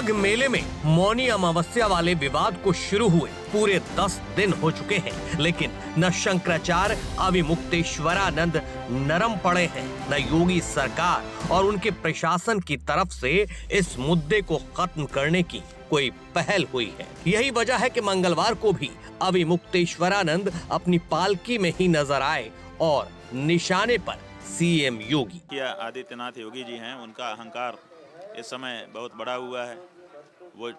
माघ मेले में मौनी अमावस्या वाले विवाद को शुरू हुए पूरे 10 दिन हो चुके हैं, लेकिन न शंकराचार्य अविमुक्तेश्वरानंद नरम पड़े हैं, न योगी सरकार और उनके प्रशासन की तरफ से इस मुद्दे को खत्म करने की कोई पहल हुई है। यही वजह है कि मंगलवार को भी अविमुक्तेश्वरानंद अपनी पालकी में ही नजर आए और निशाने पर सीएम योगी। आदित्यनाथ योगी जी हैं, उनका अहंकार इस समय बहुत बड़ा हुआ है। वो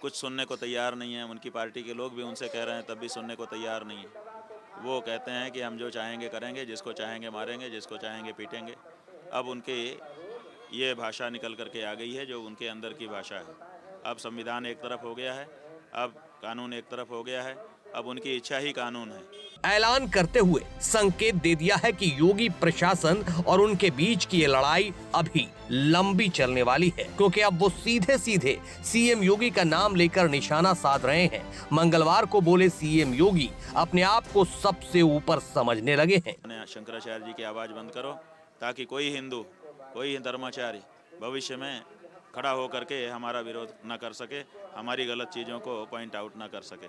कुछ सुनने को तैयार नहीं है। उनकी पार्टी के लोग भी उनसे कह रहे हैं, तब भी सुनने को तैयार नहीं है। वो कहते हैं कि हम जो चाहेंगे करेंगे, जिसको चाहेंगे मारेंगे, जिसको चाहेंगे पीटेंगे। अब उनके ये भाषा निकल करके आ गई है जो उनके अंदर की भाषा है। अब संविधान एक तरफ हो गया है, अब कानून एक तरफ हो गया है, अब उनकी इच्छा ही कानून है। ऐलान करते हुए संकेत दे दिया है कि योगी प्रशासन और उनके बीच की ये लड़ाई अभी लंबी चलने वाली है, क्योंकि अब वो सीधे सीधे सीएम योगी का नाम लेकर निशाना साध रहे हैं। मंगलवार को बोले सीएम योगी अपने आप को सबसे ऊपर समझने लगे हैं। शंकराचार्य जी की आवाज बंद करो ताकि कोई हिंदू, कोई धर्माचार्य भविष्य में खड़ा होकर के हमारा विरोध न कर सके, हमारी गलत चीज़ों को पॉइंट आउट न कर सके।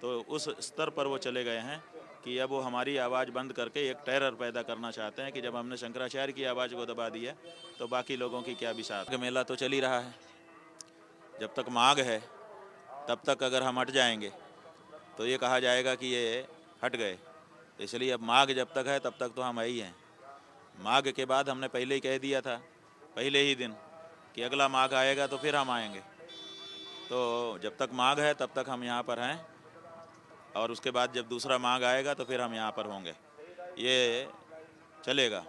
तो उस स्तर पर वो चले गए हैं कि अब वो हमारी आवाज़ बंद करके एक टेरर पैदा करना चाहते हैं कि जब हमने शंकराचार्य की आवाज़ को दबा दिया तो बाकी लोगों की क्या बिसात। मेला तो चल ही रहा है, जब तक माघ है तब तक अगर हम हट जाएंगे तो ये कहा जाएगा कि ये हट गए। इसलिए अब माघ जब तक है तब तक तो हम ही हैं। माघ के बाद हमने पहले ही कह दिया था, पहले ही दिन, कि अगला माघ आएगा तो फिर हम आएंगे। तो जब तक माघ है तब तक हम यहाँ पर हैं, और उसके बाद जब दूसरा माघ आएगा तो फिर हम यहाँ पर होंगे। ये चलेगा।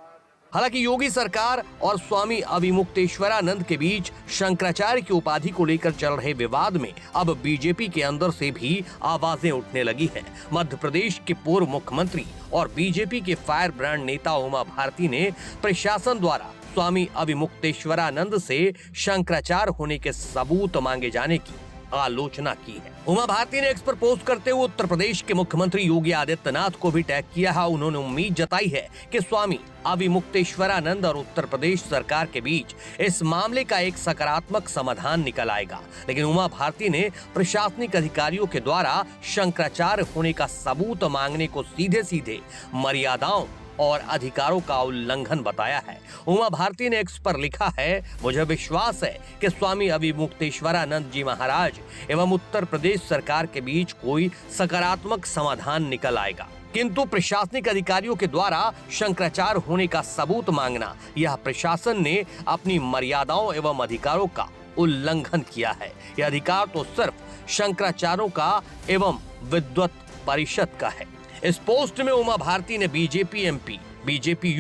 हालांकि योगी सरकार और स्वामी अविमुक्तेश्वरानंद के बीच शंकराचार्य की उपाधि को लेकर चल रहे विवाद में अब बीजेपी के अंदर से भी आवाजें उठने लगी हैं। मध्य प्रदेश के पूर्व मुख्यमंत्री और बीजेपी के फायर ब्रांड नेता उमा भारती ने प्रशासन द्वारा स्वामी अविमुक्तेश्वरानंद से शंकराचार्य होने के सबूत मांगे जाने की आलोचना की है। उमा भारती ने एक्स पर पोस्ट करते हुए उत्तर प्रदेश के मुख्यमंत्री योगी आदित्यनाथ को भी टैग किया है। उन्होंने उम्मीद जताई है कि स्वामी अविमुक्तेश्वरानंद और उत्तर प्रदेश सरकार के बीच इस मामले का एक सकारात्मक समाधान निकल आएगा। लेकिन उमा भारती ने प्रशासनिक अधिकारियों के द्वारा शंकराचार्य होने का सबूत मांगने को सीधे सीधे मर्यादाओं और अधिकारों का उल्लंघन बताया है। उमा भारती ने एक्स पर लिखा है, मुझे विश्वास है कि स्वामी अविमुक्तेश्वरानंद जी महाराज एवं उत्तर प्रदेश सरकार के बीच कोई सकारात्मक समाधान निकल आएगा, किंतु प्रशासनिक अधिकारियों के द्वारा शंकराचार्य होने का सबूत मांगना, यह प्रशासन ने अपनी मर्यादाओं एवं अधिकारों का उल्लंघन किया है। यह अधिकार तो सिर्फ शंकराचार्यों का एवं विद्वत परिषद का है। इस पोस्ट में उमा भारती ने BJP MP, BJP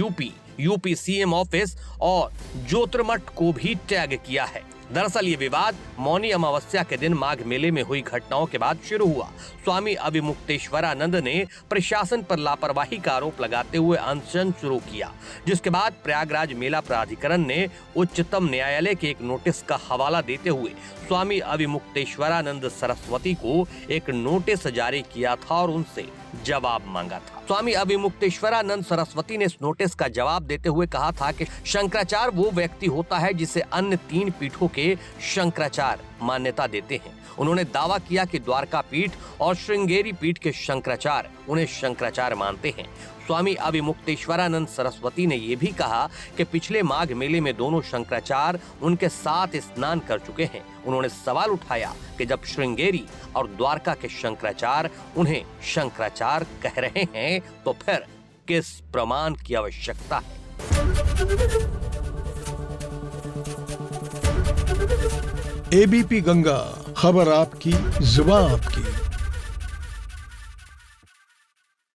UP CM office और ज्योतिर्मठ को भी टैग किया है। दरअसल ये विवाद मौनी अमावस्या के दिन माघ मेले में हुई घटनाओं के बाद शुरू हुआ। स्वामी अविमुक्तेश्वरानंद ने प्रशासन पर लापरवाही का आरोप लगाते हुए अनशन शुरू किया, जिसके बाद प्रयागराज मेला प्राधिकरण ने उच्चतम न्यायालय के एक नोटिस का हवाला देते हुए स्वामी अविमुक्तेश्वरानंद सरस्वती को एक नोटिस जारी किया था और उनसे जवाब मांगा था। स्वामी अविमुक्तेश्वरानंद सरस्वती ने इस नोटिस का जवाब देते हुए कहा था कि शंकराचार्य वो व्यक्ति होता है जिसे अन्य 3 पीठों के शंकराचार्य मान्यता देते हैं। उन्होंने दावा किया कि द्वारका पीठ और श्रृंगेरी पीठ के शंकराचार्य उन्हें शंकराचार्य मानते हैं। स्वामी अविमुक्तेश्वरानंद सरस्वती ने यह भी कहा कि पिछले माघ मेले में दोनों शंकराचार्य उनके साथ स्नान कर चुके हैं। उन्होंने सवाल उठाया कि जब श्रृंगेरी और द्वारका के शंकराचार्य उन्हें शंकराचार्य कह रहे हैं तो फिर किस प्रमाण की आवश्यकता है। एबीपी गंगा, खबर आपकी, जुबान आपकी।